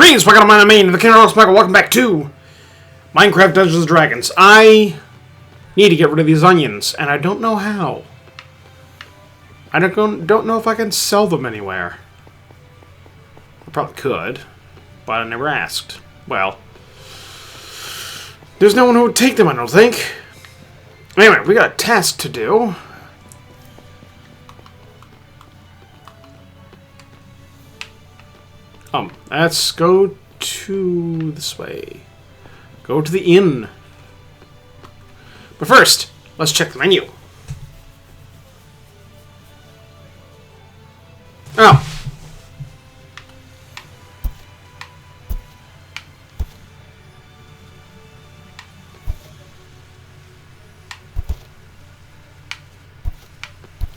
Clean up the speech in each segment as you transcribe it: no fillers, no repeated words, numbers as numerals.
Greetings, welcome to my main, the King of Michael. Welcome back to Minecraft Dungeons and Dragons. I need to get rid of these onions, and I don't know how. I don't know if I can sell them anywhere. I probably could, but I never asked. Well, there's no one who would take them, I don't think. Anyway, we got a task to do. Let's go to this way. Go to the inn. But first, let's check the menu. Oh.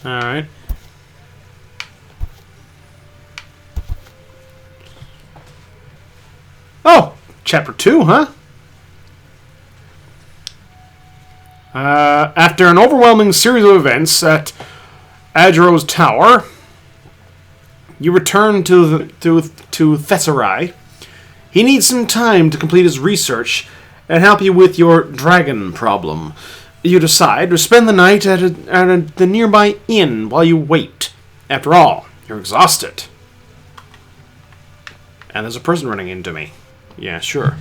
Alright. Oh! Chapter 2, huh? After an overwhelming series of events at Adro's Tower, you return to THESSERAI'S. He needs some time to complete his research and help you with your dragon problem. You decide to spend the night at the nearby inn while you wait. After all, you're exhausted. And there's a person running into me. Yeah, sure.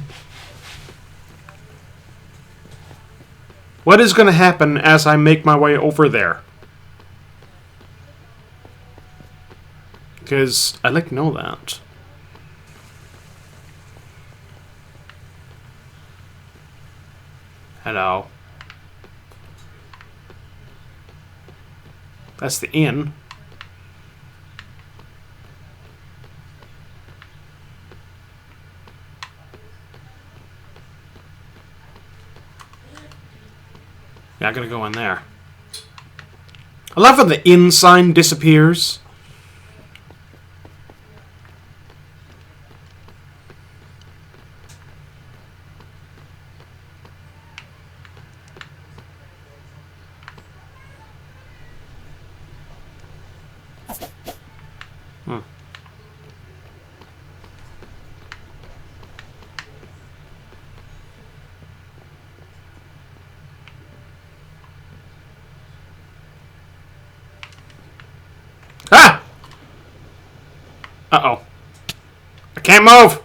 What is going to happen as I make my way over there? Because I'd like to know that. Hello. That's the inn. Not gonna go in there. I love how the inn sign disappears. Ah! Uh-oh. I can't move!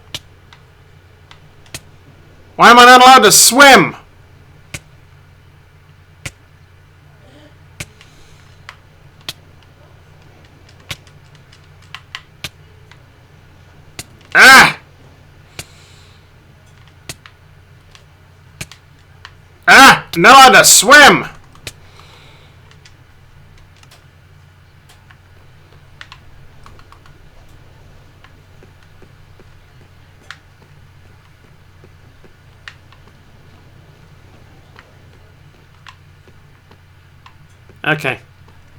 Why am I not allowed to swim? Ah! Ah! I'm not allowed to swim! Okay.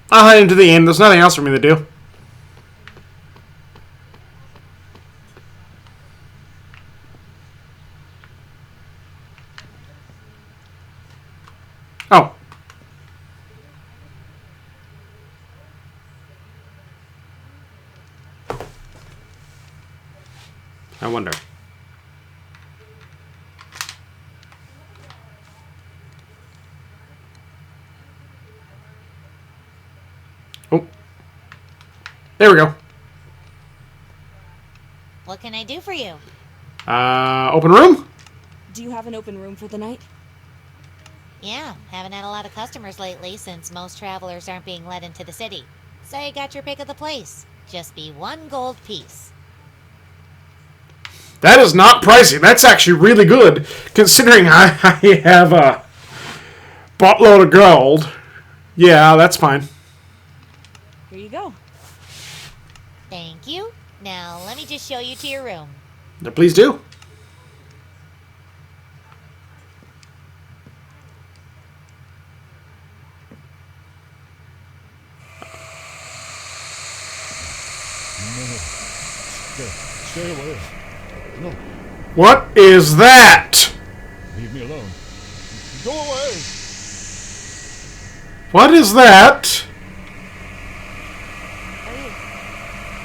I'll head into the inn. There's nothing else for me to do. Oh. I wonder. Oh. There we go. What can I do for you? Open room? Do you have an open room for the night? Yeah, haven't had a lot of customers lately since most travelers aren't being let into the city. So you got your pick of the place. Just be 1 gold piece. That is not pricey. That's actually really good, considering I have a buttload of gold. Yeah, that's fine. Here you go. Thank you. Now let me just show you to your room. Please do. No. Stay away. No. What is that? Leave me alone. Go away. What is that?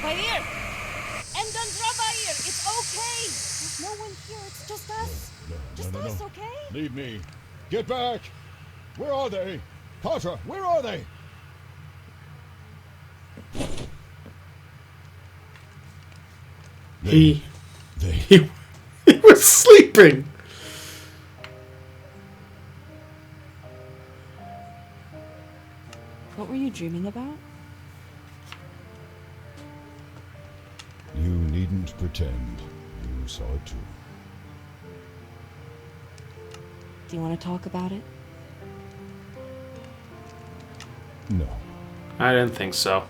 Right here. And don't drop by here. It's okay? There's no one here. It's just us. Just No. us, okay? Leave me. Get back. Where are they? Carter, where are they? He They. he was sleeping. What were you dreaming about? You needn't pretend you saw it too. Do you want to talk about it? No. I didn't think so.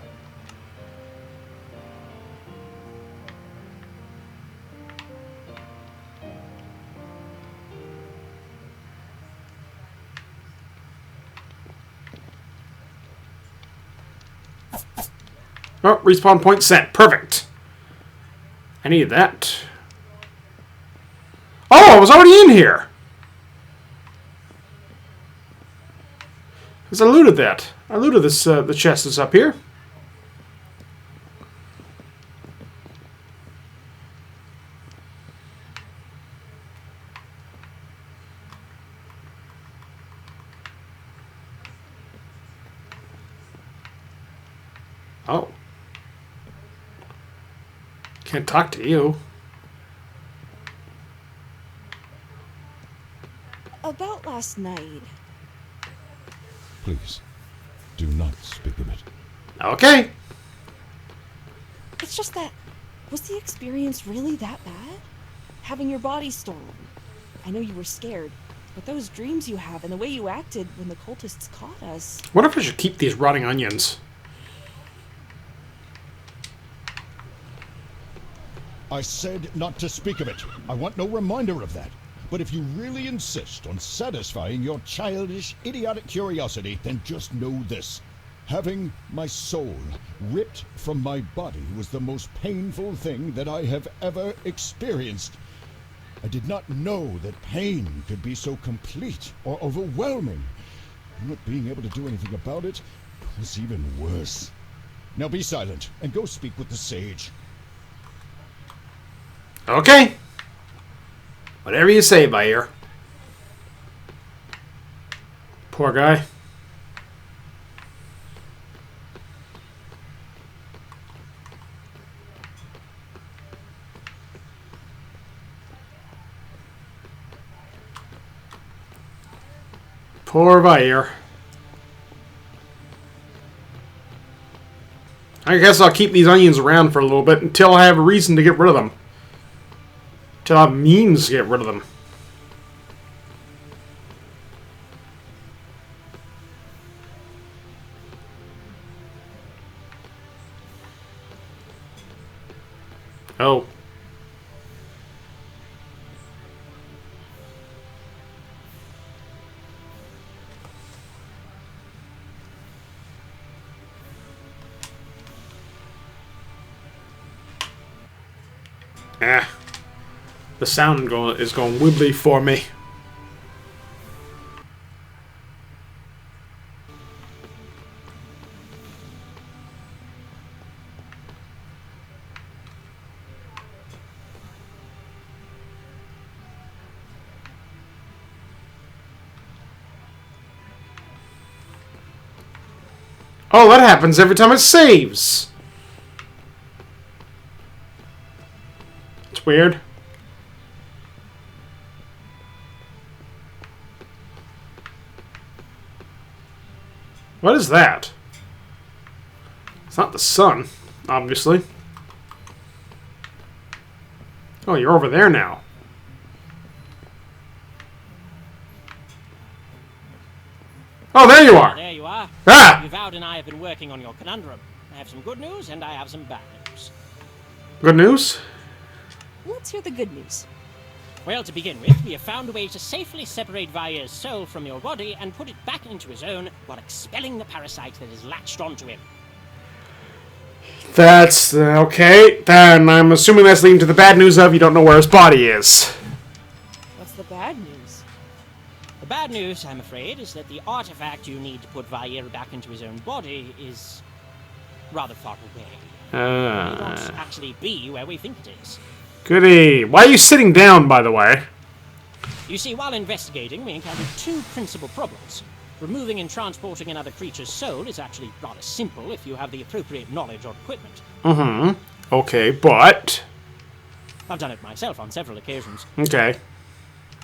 Oh, respawn point set. Perfect. I needed that. Oh, I was already in here. Because I looted that. I looted this. The chest is up here. Oh. Can't talk to you. About last night. Please, do not speak of it. Okay. It's just that, was the experience really that bad? Having your body stolen. I know you were scared, but those dreams you have and the way you acted when the cultists caught us. What if I should keep these rotting onions? I said not to speak of it. I want no reminder of that. But if you really insist on satisfying your childish, idiotic curiosity, then just know this. Having my soul ripped from my body was the most painful thing that I have ever experienced. I did not know that pain could be so complete or overwhelming. Not being able to do anything about it was even worse. Now be silent and go speak with the sage. Okay. Whatever you say, Bayer. Poor guy. Poor Bayer. I guess I'll keep these onions around for a little bit until I have a reason to get rid of them. Till I have means to get rid of them. Oh. Ah. The sound is going wibbly for me. Oh, that happens every time it saves. It's weird. What is that? It's not the sun, obviously. Oh, you're over there now. Oh, there you are. There you are. Ah! Vowed and I have been working on your conundrum. I have some good news and I have some bad news. Good news? Let's hear the good news. Well, to begin with, we have found a way to safely separate Vair's soul from your body and put it back into his own while expelling the parasite that is latched onto him. That's okay. Then I'm assuming that's leading to the bad news of you don't know where his body is. What's the bad news? The bad news, I'm afraid, is that the artifact you need to put Vair back into his own body is rather far away. It won't actually be where we think it is. Goody. Why are you sitting down, by the way? You see, while investigating, we encountered two principal problems. Removing and transporting another creature's soul is actually rather simple if you have the appropriate knowledge or equipment. Mm-hmm. Okay, but... I've done it myself on several occasions. Okay.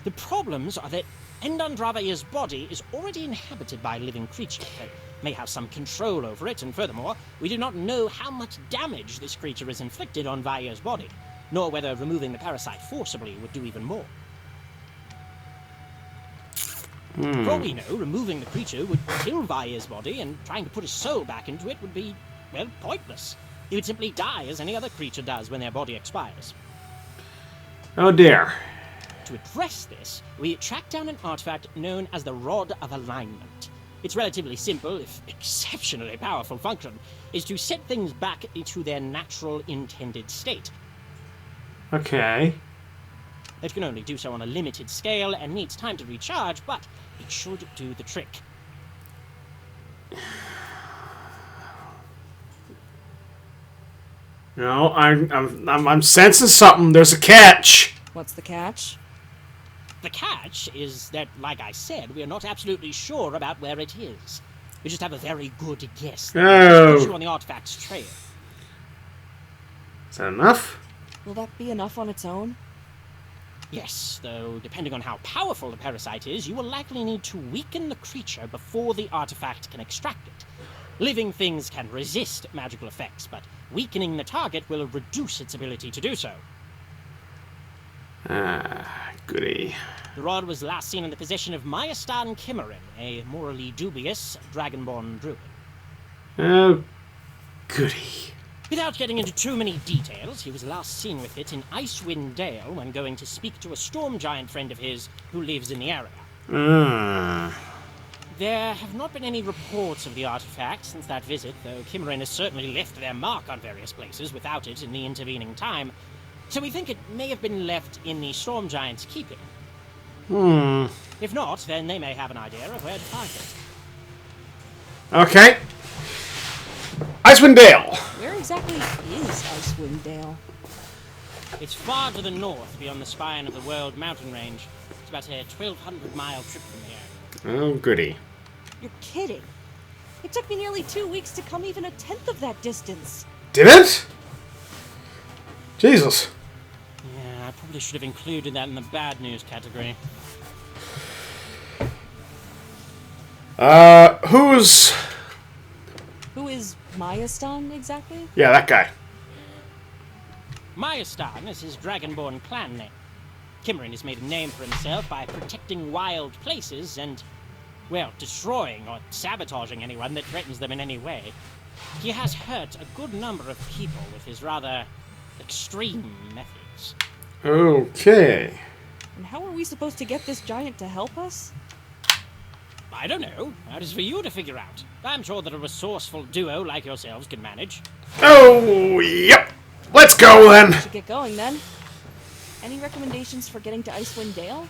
The problems are that Endandravaya's body is already inhabited by a living creature that may have some control over it, and furthermore, we do not know how much damage this creature has inflicted on Vaya's body, nor whether removing the parasite forcibly would do even more. For all we know, removing the creature would kill Vaya's body, and trying to put his soul back into it would be, well, pointless. He would simply die as any other creature does when their body expires. Oh dear. To address this, we tracked down an artifact known as the Rod of Alignment. Its relatively simple, if exceptionally powerful function, is to set things back into their natural intended state. Okay. It can only do so on a limited scale and needs time to recharge, but it should do the trick. No, I'm sensing something. There's a catch. What's the catch? The catch is that, like I said, we are not absolutely sure about where it is. We just have a very good guess that it puts you on the artifact's trail. Is that enough? Will that be enough on its own? Yes, though depending on how powerful the parasite is, you will likely need to weaken the creature before the artifact can extract it. Living things can resist magical effects, but weakening the target will reduce its ability to do so. Ah, goody. The rod was last seen in the possession of Myastan Kimmerin, a morally dubious dragonborn druid. Oh, goody. Without getting into too many details, he was last seen with it in Icewind Dale when going to speak to a storm giant friend of his who lives in the area. There have not been any reports of the artifact since that visit, though Kimmerin has certainly left their mark on various places without it in the intervening time, so we think it may have been left in the storm giant's keeping. If not, then they may have an idea of where to find it. Okay. Icewind Dale. Where exactly is Icewind Dale? It's far to the north, beyond the spine of the World Mountain Range. It's about a 1,200-mile trip from here. Oh, goody. You're kidding. It took me nearly 2 weeks to come even a tenth of that distance. Did it? Jesus. Yeah, I probably should have included that in the bad news category. Who is Myastan exactly? Yeah, that guy. Myastan is his dragonborn clan name. Kimmerin has made a name for himself by protecting wild places and, well, destroying or sabotaging anyone that threatens them in any way. He has hurt a good number of people with his rather extreme methods. Okay. And how are we supposed to get this giant to help us? I don't know. That is for you to figure out. I'm sure that a resourceful duo like yourselves can manage. Oh, yep. Let's go then. Should get going then. Any recommendations for getting to Icewind Dale?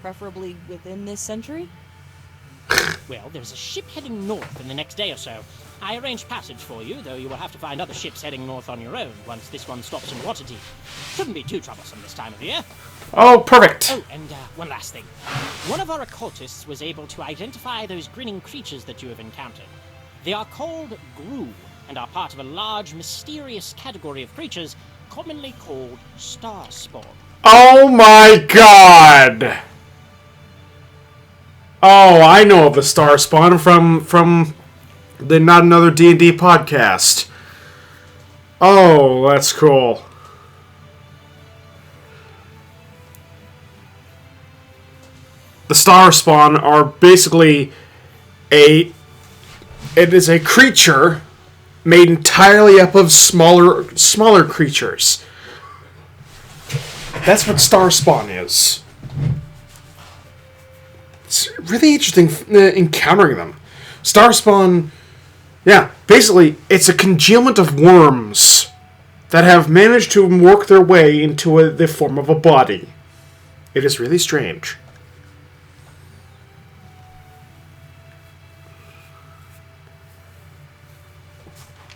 Preferably within this century? Well, there's a ship heading north in the next day or so. I arranged passage for you, though you will have to find other ships heading north on your own once this one stops in Waterdeep. Shouldn't be too troublesome this time of year. Oh, perfect. Oh, and one last thing. One of our occultists was able to identify those grinning creatures that you have encountered. They are called Grue, and are part of a large, mysterious category of creatures commonly called Starspawn. Oh my god. Oh, I know of the Star Spawn from the Not Another D&D podcast. Oh, that's cool. The Star Spawn are basically it is a creature made entirely up of smaller creatures. That's what Star Spawn is. It's really interesting encountering them. Star Spawn, yeah, basically, it's a congealment of worms that have managed to work their way into the form of a body. It is really strange.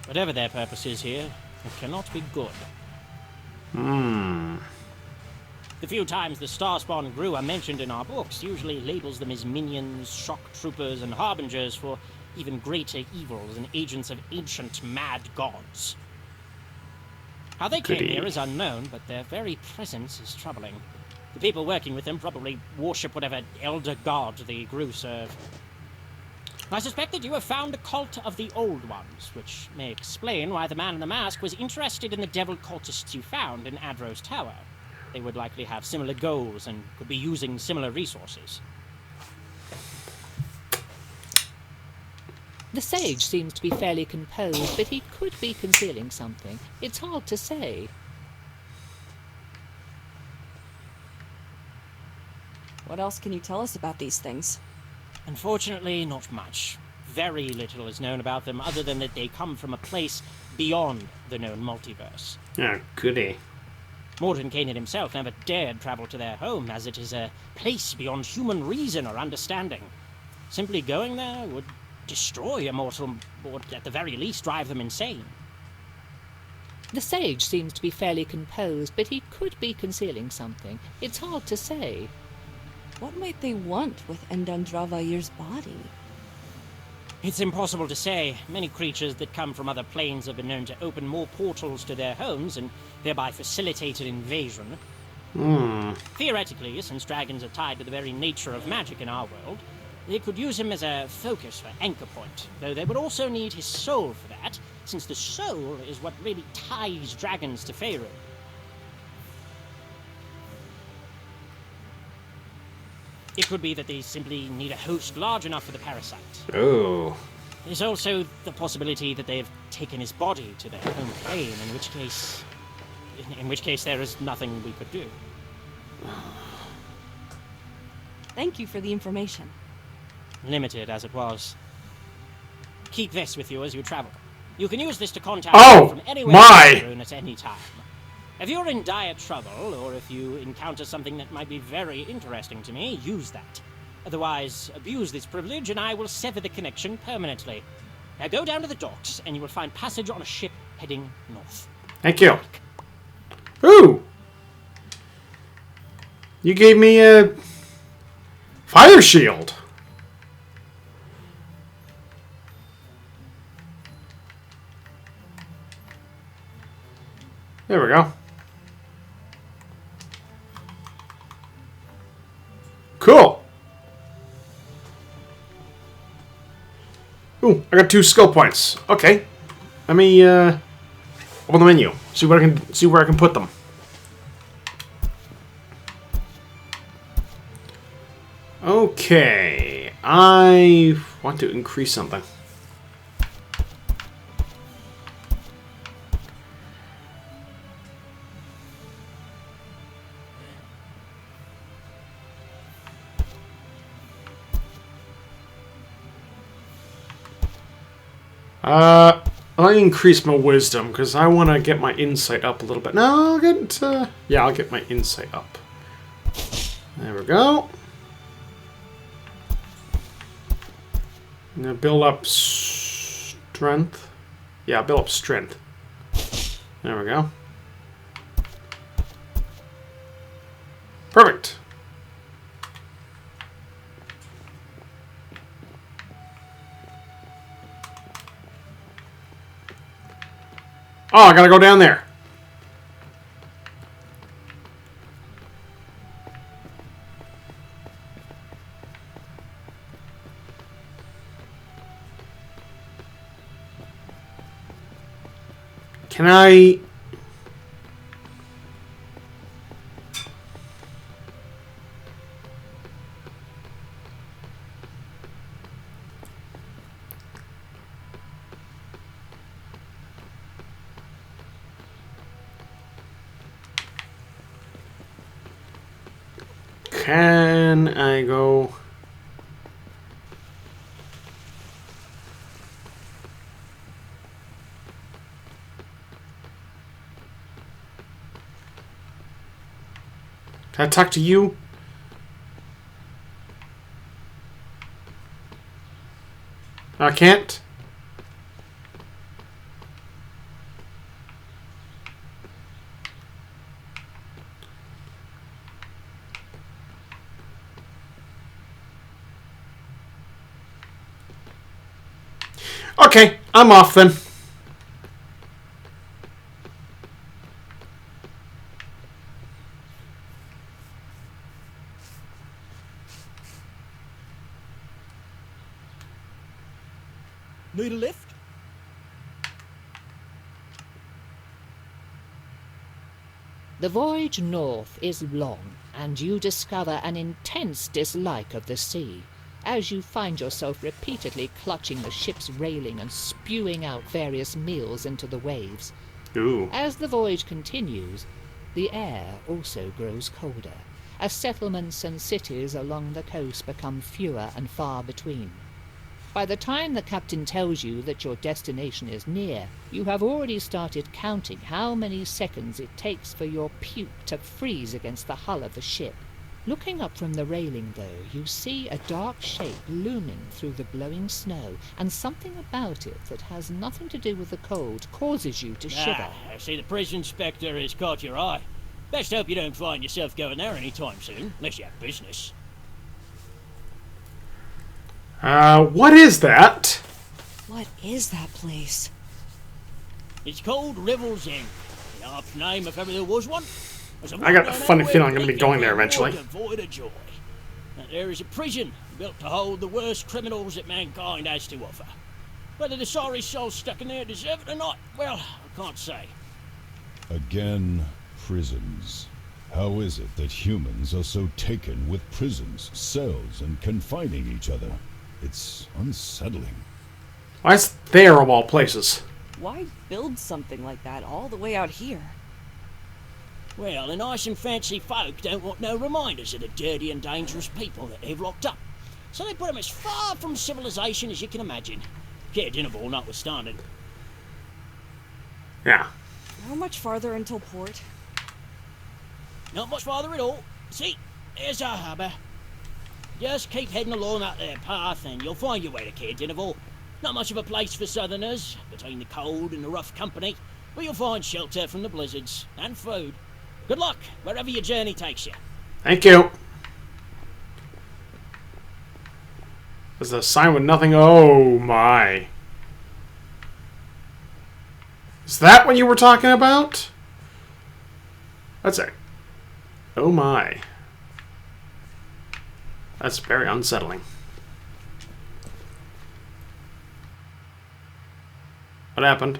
Whatever their purpose is here, it cannot be good. The few times the Starspawn grew are mentioned in our books usually labels them as minions, shock troopers, and harbingers for even greater evils and agents of ancient mad gods. How they came here is unknown, but their very presence is troubling. The people working with them probably worship whatever elder god the Gru serve. I suspect that you have found a cult of the Old Ones, which may explain why the man in the mask was interested in the devil cultists you found in Adro's Tower. They would likely have similar goals and could be using similar resources. The sage seems to be fairly composed, but he could be concealing something. It's hard to say. What else can you tell us about these things? Unfortunately, not much. Very little is known about them other than that they come from a place beyond the known multiverse. Oh, goody. Morton Kanan himself never dared travel to their home, as it is a place beyond human reason or understanding. Simply going there would destroy a mortal, or at the very least drive them insane. The sage seems to be fairly composed, but he could be concealing something. It's hard to say. What might they want with Endandravair's body? It's impossible to say. Many creatures that come from other planes have been known to open more portals to their homes and thereby facilitate an invasion. Theoretically, since dragons are tied to the very nature of magic in our world, they could use him as a focus for anchor point, though they would also need his soul for that, since the soul is what really ties dragons to Faerun. It could be that they simply need a host large enough for the parasite. Oh. There's also the possibility that they've taken his body to their home plane, in which case there is nothing we could do. Thank you for the information. Limited as it was. Keep this with you as you travel. You can use this to contact Oh, me from anywhere my. in Faerun at any time. If you're in dire trouble, or if you encounter something that might be very interesting to me, use that. Otherwise, abuse this privilege and I will sever the connection permanently. Now go down to the docks and you will find passage on a ship heading north. Thank you. Ooh! You gave me a fire shield. There we go. Cool. Ooh, I got 2 skill points. Okay. Let me open the menu. See where I can put them. Okay. I want to increase something. I'll increase my wisdom because I want to get my insight up a little bit. No, I'll get I'll get my insight up. There we go. I'm gonna build up strength. Yeah, build up strength. There we go. Perfect. Oh, I gotta go down there. Can I... Can I go... Can I talk to you? I can't? Okay, I'm off then. Need a lift? The voyage north is long, and you discover an intense dislike of the sea, as you find yourself repeatedly clutching the ship's railing and spewing out various meals into the waves. Ooh. As the voyage continues, the air also grows colder, as settlements and cities along the coast become fewer and far between. By the time the captain tells you that your destination is near, you have already started counting how many seconds it takes for your puke to freeze against the hull of the ship. Looking up from the railing, though, you see a dark shape looming through the blowing snow, and something about it that has nothing to do with the cold causes you to shiver. I see the prison inspector has caught your eye. Best hope you don't find yourself going there anytime soon, unless you have business. What is that? What is that place? It's called Rivel's End. The half name, if ever there was one. I got a funny feeling I'm going to be going there eventually. Devoid of joy. That there is a prison built to hold the worst criminals that mankind has to offer. Whether the sorry souls stuck in there deserve it or not, well, I can't say. Again, prisons. How is it that humans are so taken with prisons, cells, and confining each other? It's unsettling. Why is there of all places? Why build something like that all the way out here? Well, the nice and fancy folk don't want no reminders of the dirty and dangerous people that they've locked up. So they put them as far from civilization as you can imagine. Kid dinner ball notwithstanding. Yeah. How much farther until port? Not much farther at all. See, there's our harbour. Just keep heading along that there path and you'll find your way to Cair Dineval. Not much of a place for southerners, between the cold and the rough company, but you'll find shelter from the blizzards, and food. Good luck, wherever your journey takes you. Thank you. There's a sign with nothing. Oh my. Is that what you were talking about? That's it. Oh my. That's very unsettling. What happened?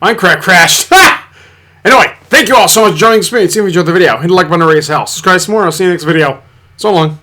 Minecraft crashed! Ha! Anyway, thank you all so much for joining me. See if you enjoyed the video. Hit the like button to raise hell. Subscribe some more. I'll see you in the next video. So long.